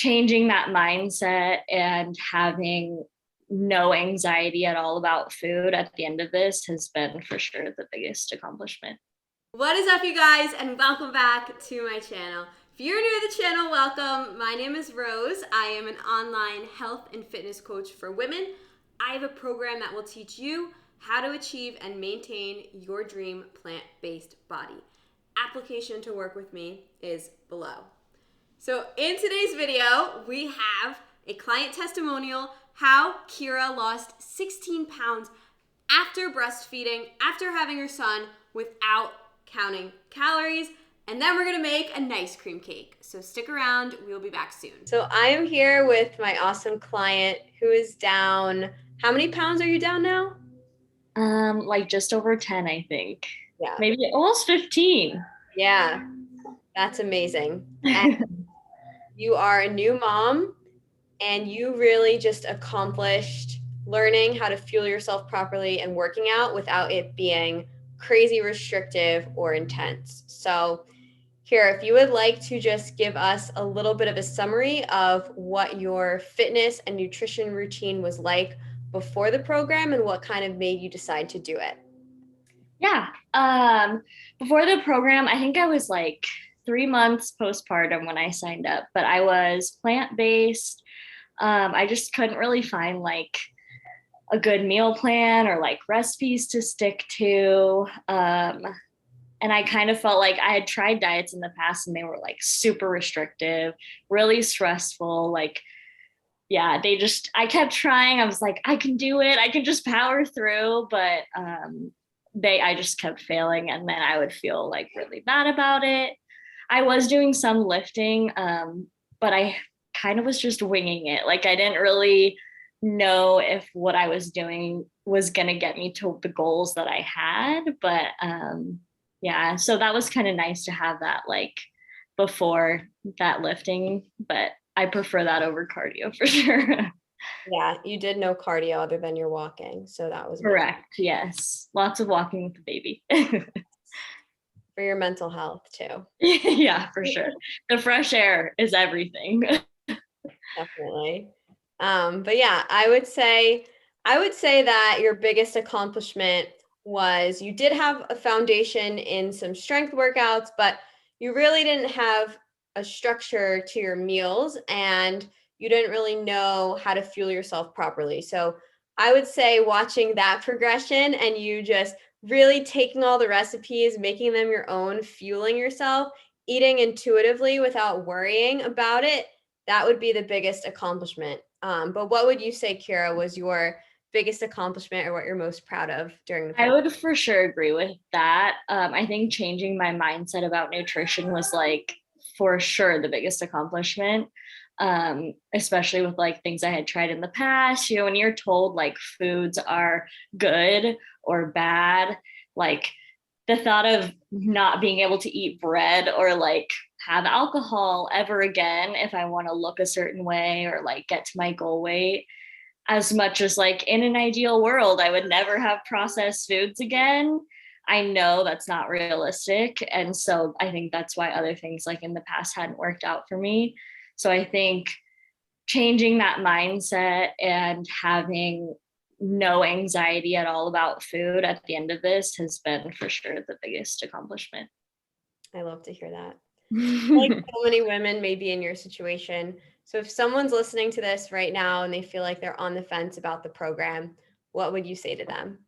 changing that mindset and having no anxiety at all about food at the end of this has been for sure the biggest accomplishment. What is up, you guys, and welcome back to my channel. If you're new to the channel, welcome. My name is Rose. I am an online health and fitness coach for women. I have a program that will teach you how to achieve and maintain your dream plant-based body. Application to work with me is below. So in today's video, we have a client testimonial, how Kira lost 16 pounds after breastfeeding, after having her son, without counting calories. And then we're gonna make an ice cream cake. So stick around, we'll be back soon. So I am here with my awesome client who is down, how many pounds are you down now? Like just over 10, I think. Yeah. Maybe almost 15. Yeah, that's amazing. And you are a new mom and you really just accomplished learning how to fuel yourself properly and working out without it being crazy restrictive or intense. So here, if you would like to just give us a little bit of a summary of what your fitness and nutrition routine was like before the program and what kind of made you decide to do it. Yeah. Before the program, I think I was like 3 months postpartum when I signed up, but I was plant-based. I just couldn't really find like a good meal plan or like recipes to stick to. And I kind of felt like I had tried diets in the past and they were like super restrictive, really stressful. Like, yeah, I kept trying. I was like, I can do it. I can just power through. But I just kept failing. And then I would feel like really bad about it. I was doing some lifting, but I kind of was just winging it. Like, I didn't really know if what I was doing was going to get me to the goals that I had. But yeah, so that was kind of nice to have that like before that lifting, but I prefer that over cardio for sure. Yeah, you did no cardio other than your walking. So that was amazing. Correct. Yes. Lots of walking with the baby. For your mental health too. Yeah, for sure. The fresh air is everything. Definitely. But yeah, I would say that your biggest accomplishment was you did have a foundation in some strength workouts, but you really didn't have a structure to your meals and you didn't really know how to fuel yourself properly. So I would say watching that progression and you just really taking all the recipes, making them your own, fueling yourself, eating intuitively without worrying about it, that would be the biggest accomplishment. But what would you say, Kira, was your biggest accomplishment or what you're most proud of during the I program? would for sure agree with that. I think changing my mindset about nutrition was like for sure the biggest accomplishment. Especially with like things I had tried in the past. You know, when you're told like foods are good or bad, like the thought of not being able to eat bread or like have alcohol ever again if I want to look a certain way or like get to my goal weight, as much as like in an ideal world I would never have processed foods again, I know that's not realistic. And so I think that's why other things like in the past hadn't worked out for me. So I think changing that mindset and having no anxiety at all about food at the end of this has been for sure the biggest accomplishment. I love to hear that. Like so many women may be in your situation. So if someone's listening to this right now and they feel like they're on the fence about the program, what would you say to them?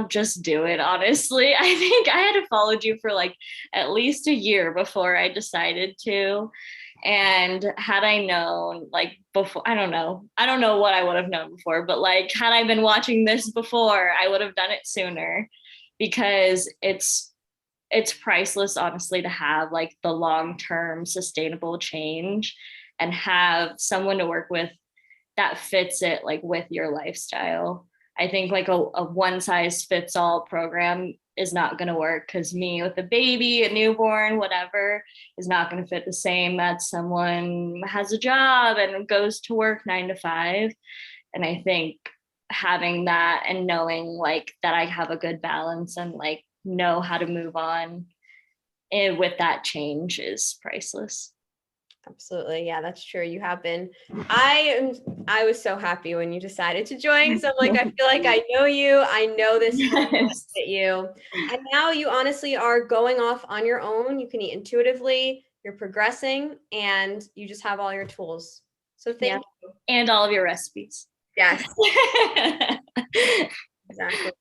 Just do it, honestly. I think I had followed you for like at least a year before I decided to. And had I known like before, I don't know what I would have known before, but like had I been watching this before, I would have done it sooner because it's priceless, honestly, to have like the long-term sustainable change and have someone to work with that fits it like with your lifestyle. I think like a one size fits all program is not going to work because me with a baby, a newborn, whatever, is not going to fit the same that someone has a job and goes to work 9 to 5. And I think having that and knowing like that I have a good balance and like know how to move on with that change is priceless. Absolutely. Yeah, that's true. You have been. I was so happy when you decided to join. So I'm like, I feel like I know you. I know this will Yes. fit you. And now you honestly are going off on your own. You can eat intuitively, you're progressing, and you just have all your tools. So thank Yeah. you. And all of your recipes. Yes, exactly.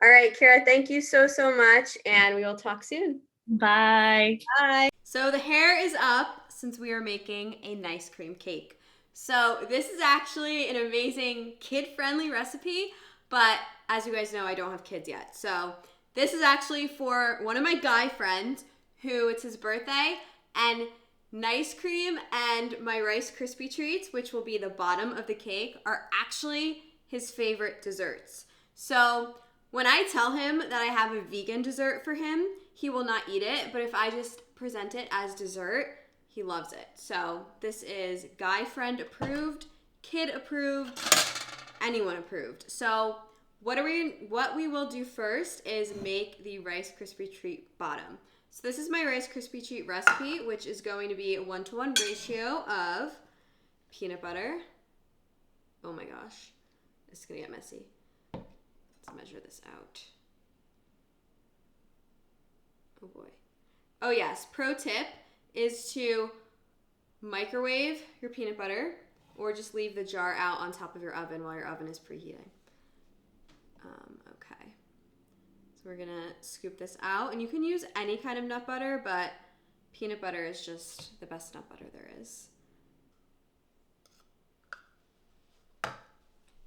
All right, Kara, thank you so much. And we will talk soon. Bye. Bye. So the hair is up since we are making a nice cream cake. So this is actually an amazing kid-friendly recipe, but as you guys know, I don't have kids yet. So this is actually for one of my guy friends who it's his birthday, and nice cream and my Rice Krispie treats, which will be the bottom of the cake, are actually his favorite desserts. So when I tell him that I have a vegan dessert for him, he will not eat it, but if I just present it as dessert, he loves it. So this is guy friend approved, kid approved, anyone approved. So what we will do first is make the Rice Krispie treat bottom. So this is my Rice Krispie treat recipe, which is going to be a 1-to-1 ratio of peanut butter. Oh my gosh, this is gonna get messy. Let's measure this out. Oh boy. Oh yes, pro tip is to microwave your peanut butter or just leave the jar out on top of your oven while your oven is preheating. Okay. So we're gonna scoop this out, and you can use any kind of nut butter, but peanut butter is just the best nut butter there is.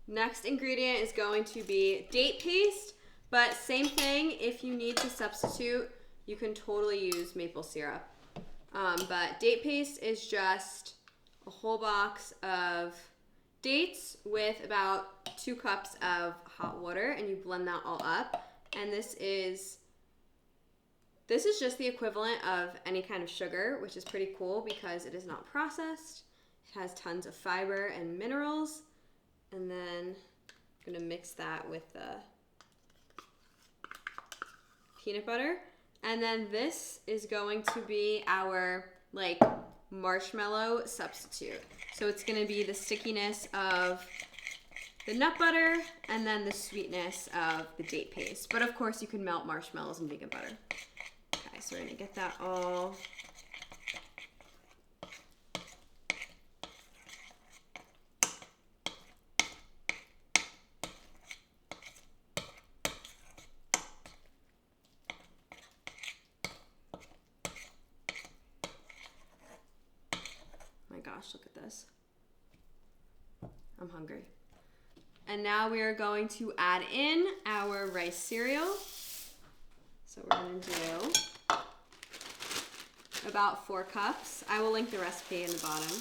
Next ingredient is going to be date paste, but same thing, if you need to substitute, you can totally use maple syrup. But date paste is just a whole box of dates with about 2 cups of hot water, and you blend that all up. And this is just the equivalent of any kind of sugar, which is pretty cool because it is not processed. It has tons of fiber and minerals. And then I'm gonna mix that with the peanut butter. And then this is going to be our like marshmallow substitute. So it's gonna be the stickiness of the nut butter and then the sweetness of the date paste. But of course you can melt marshmallows and vegan butter. Okay, so we're gonna get that all gosh, look at this. I'm hungry. And now we are going to add in our rice cereal. So we're going to do about 4 cups. I will link the recipe in the bottom.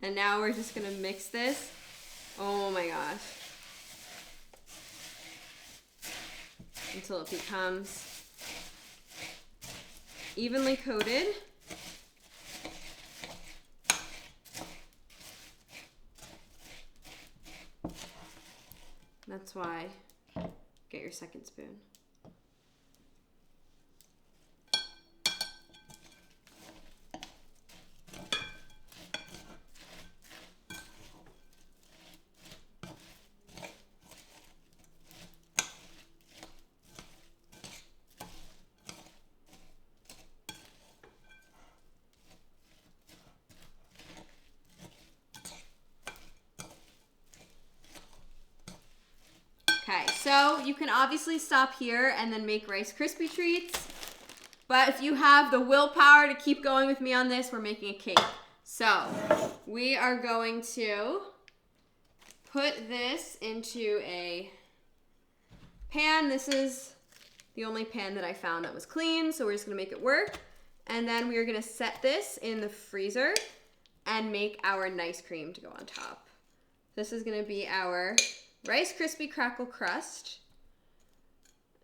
And now we're just gonna mix this. Oh my gosh. Until it becomes evenly coated. That's why, get your second spoon. Okay, so you can obviously stop here and then make Rice Krispie treats. But if you have the willpower to keep going with me on this, we're making a cake. So we are going to put this into a pan. This is the only pan that I found that was clean, so we're just gonna make it work. And then we are gonna set this in the freezer and make our nice cream to go on top. This is gonna be our Rice Krispie Crackle Crust.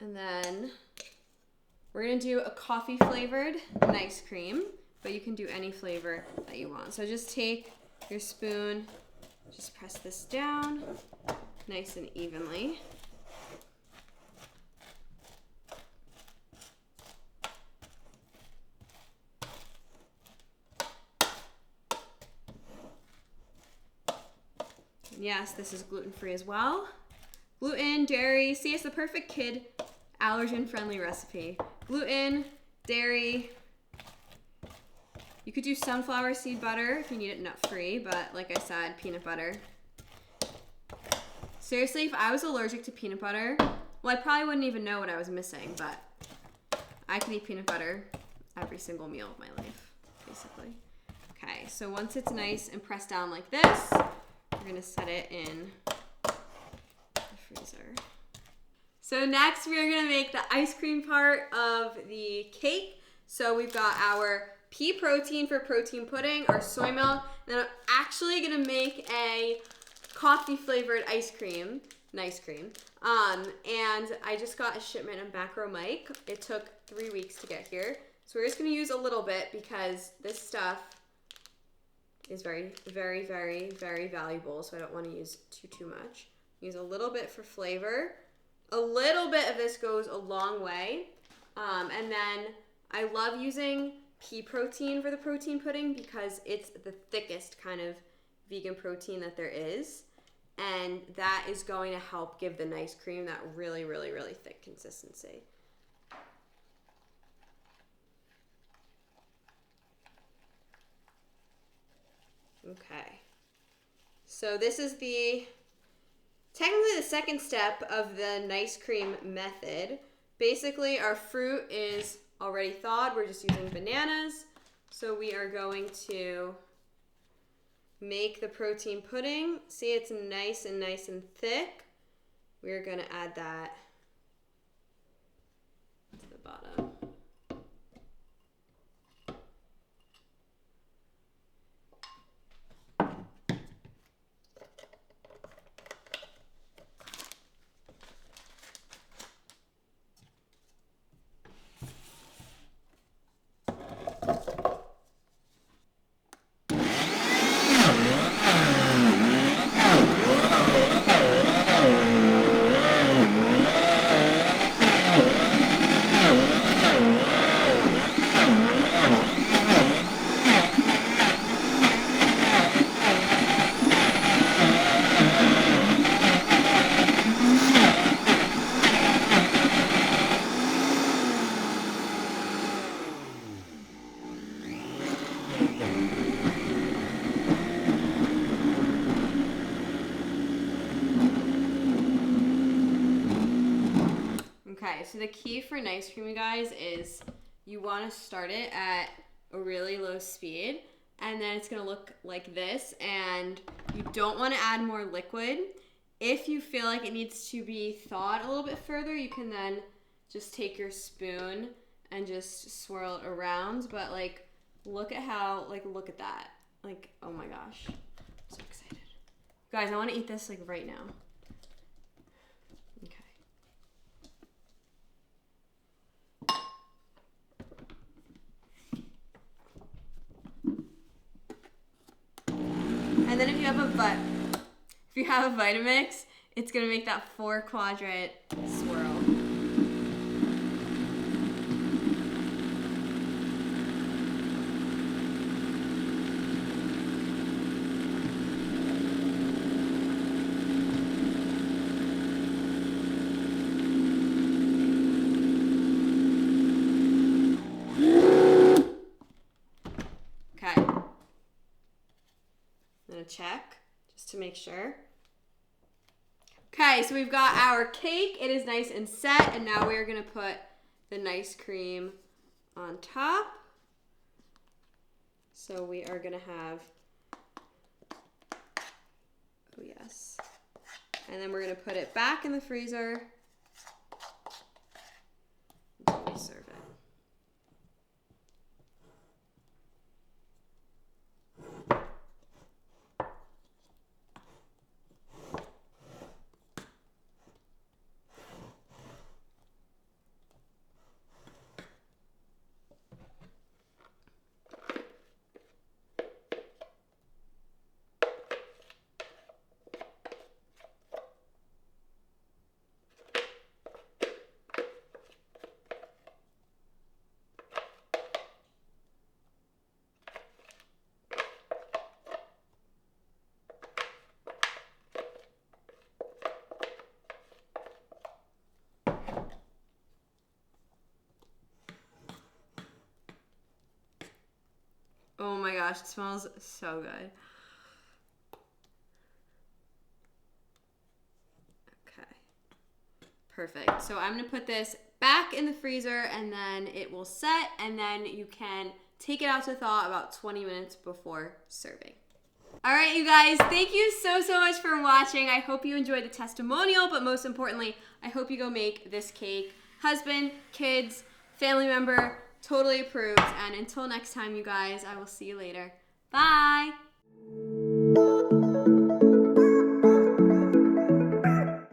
And then we're gonna do a coffee flavored nice cream, but you can do any flavor that you want. So just take your spoon, just press this down nice and evenly. And yes, this is gluten-free as well. Gluten, dairy, see, it's the perfect kid allergen-friendly recipe. Gluten, dairy. You could do sunflower seed butter if you need it nut-free, but like I said, peanut butter. Seriously, if I was allergic to peanut butter, well, I probably wouldn't even know what I was missing, but I can eat peanut butter every single meal of my life, basically. Okay, so once it's nice and pressed down like this, we're gonna set it in the freezer. So next we're gonna make the ice cream part of the cake. So we've got our pea protein for protein pudding, our soy milk, and then I'm actually gonna make a coffee flavored ice cream, nice cream. And I just got a shipment of macro Mike. It took 3 weeks to get here. So we're just gonna use a little bit because this stuff is very, very, very, very valuable. So I don't wanna use too much. Use a little bit for flavor. A little bit of this goes a long way. And then I love using pea protein for the protein pudding because it's the thickest kind of vegan protein that there is. And that is going to help give the nice cream that really, really, really thick consistency. Okay. So this is technically the second step of the nice cream method. Basically, our fruit is already thawed. We're just using bananas. So we are going to make the protein pudding. See, it's nice and thick. We're going to add that to the bottom. Okay, so the key for nice cream, you guys, is you want to start it at a really low speed, and then it's going to look like this, and you don't want to add more liquid. If you feel like it needs to be thawed a little bit further, you can then just take your spoon and just swirl it around, but like, look at how, like, look at that. Like, oh my gosh, I'm so excited. Guys, I want to eat this like right now. And then if you have a Vitamix, it's gonna make that 4-quadrant swirl. Okay. I'm gonna check just to make sure. Okay, so we've got our cake. It is nice and set, and now we're gonna put the nice cream on top. So we are gonna have, oh yes. And then we're gonna put it back in the freezer until we serve it. Oh my gosh, it smells so good. Okay. Perfect. So I'm going to put this back in the freezer and then it will set, and then you can take it out to thaw about 20 minutes before serving. All right, you guys, thank you so much for watching. I hope you enjoyed the testimonial, but most importantly, I hope you go make this cake. Husband, kids, family member, totally approved. And until next time, you guys, I will see you later. Bye.